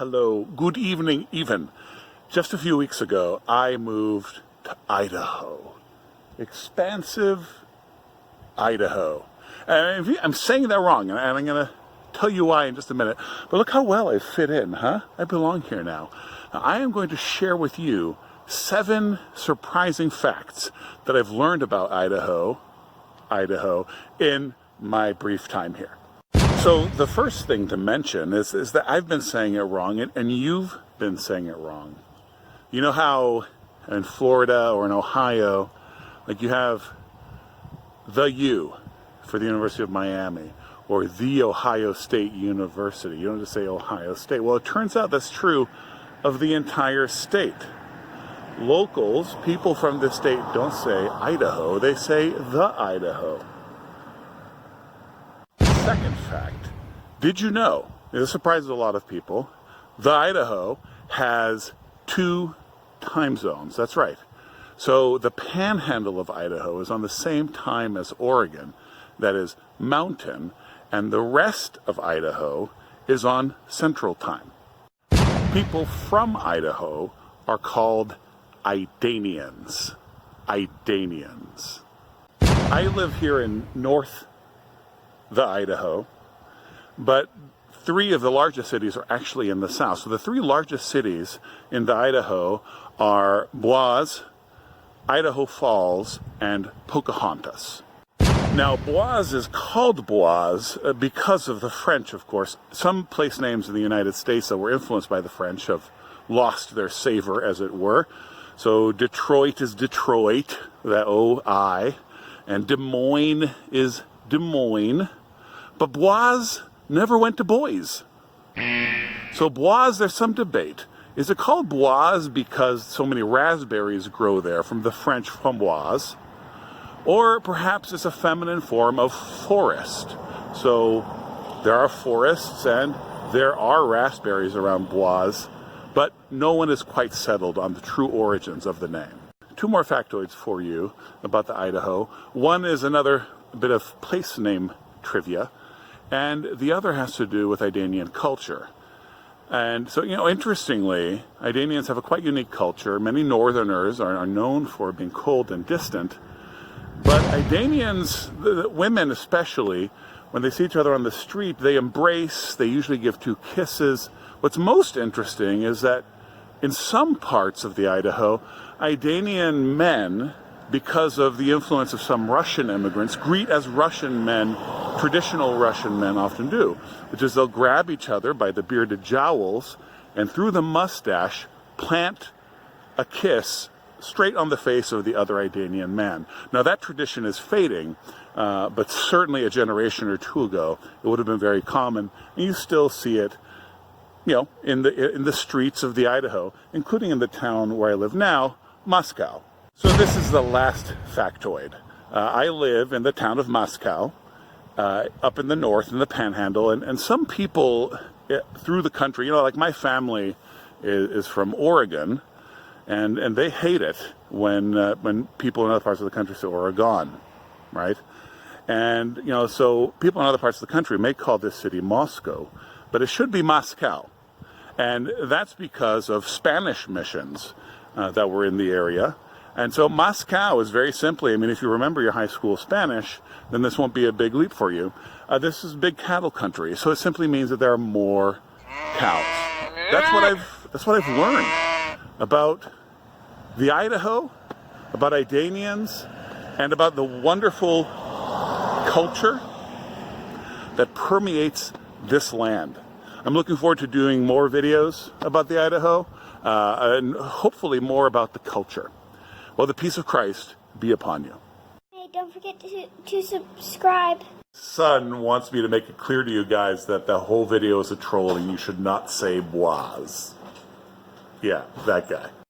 hello, good evening even. Just a few weeks ago, I moved to Idaho. Expansive Idaho. And I'm saying that wrong, and I'm going to tell you why in just a minute. But look how well I fit in, huh? I belong here now. I am going to share with you 7 surprising facts that I've learned about Idaho, in my brief time here. So the first thing to mention is that I've been saying it wrong, and you've been saying it wrong. You know how in Florida or in Ohio, like you have the U for the University of Miami, or the Ohio State University. You don't just say Ohio State. Well, it turns out that's true of the entire state. Locals, people from this state, don't say Idaho, they say the Idaho. Second fact, did you know, this surprises a lot of people, the Idaho has 2 time zones. That's right. So the panhandle of Idaho is on the same time as Oregon, that is mountain, and the rest of Idaho is on Central Time. People from Idaho are called Idanians. Idanians. I live here in North the Idaho, but 3 of the largest cities are actually in the south. So the 3 largest cities in the Idaho are Boise, Idaho Falls, and Pocahontas. Now, Boise is called Boise because of the French, of course. Some place names in the United States that were influenced by the French have lost their savor, as it were. So Detroit is Detroit, that O-I, and Des Moines is Des Moines. But Boise never went to boys. So Boise, there's some debate. Is it called Boise because so many raspberries grow there from the French framboise? Or perhaps it's a feminine form of forest. So there are forests and there are raspberries around Boise, but no one is quite settled on the true origins of the name. 2 more factoids for you about the Idaho. One is another bit of place name trivia, and the other has to do with Idanian culture. And so, interestingly, Idanians have a quite unique culture. Many northerners are known for being cold and distant, but Idanians, the women especially, when they see each other on the street, they embrace, they usually give 2 kisses. What's most interesting is that in some parts of the Idaho, Idanian men, because of the influence of some Russian immigrants, greet as Russian men, traditional Russian men often do, which is they'll grab each other by the bearded jowls and through the mustache plant a kiss straight on the face of the other Idanian man. Now that tradition is fading, but certainly a generation or 2 ago, it would have been very common, and you still see it in the streets of the Idaho, including in the town where I live now, Moscow. So this is the last factoid. I live in the town of Moscow, up in the north, in the Panhandle, and some people through the country, like my family is from Oregon, and they hate it when people in other parts of the country say Oregon, right? And so people in other parts of the country may call this city Moscow, but it should be Moscow. And that's because of Spanish missions that were in the area. And so Moscow is very simply, if you remember your high school Spanish, then this won't be a big leap for you. This is big cattle country, so it simply means that there are more cows. That's what I've learned about the Idaho, about Idanians, and about the wonderful culture that permeates this land. I'm looking forward to doing more videos about the Idaho, and hopefully more about the culture. Well, the peace of Christ be upon you. Hey, don't forget to subscribe. Son wants me to make it clear to you guys that the whole video is a troll and you should not say Boise. Yeah, that guy.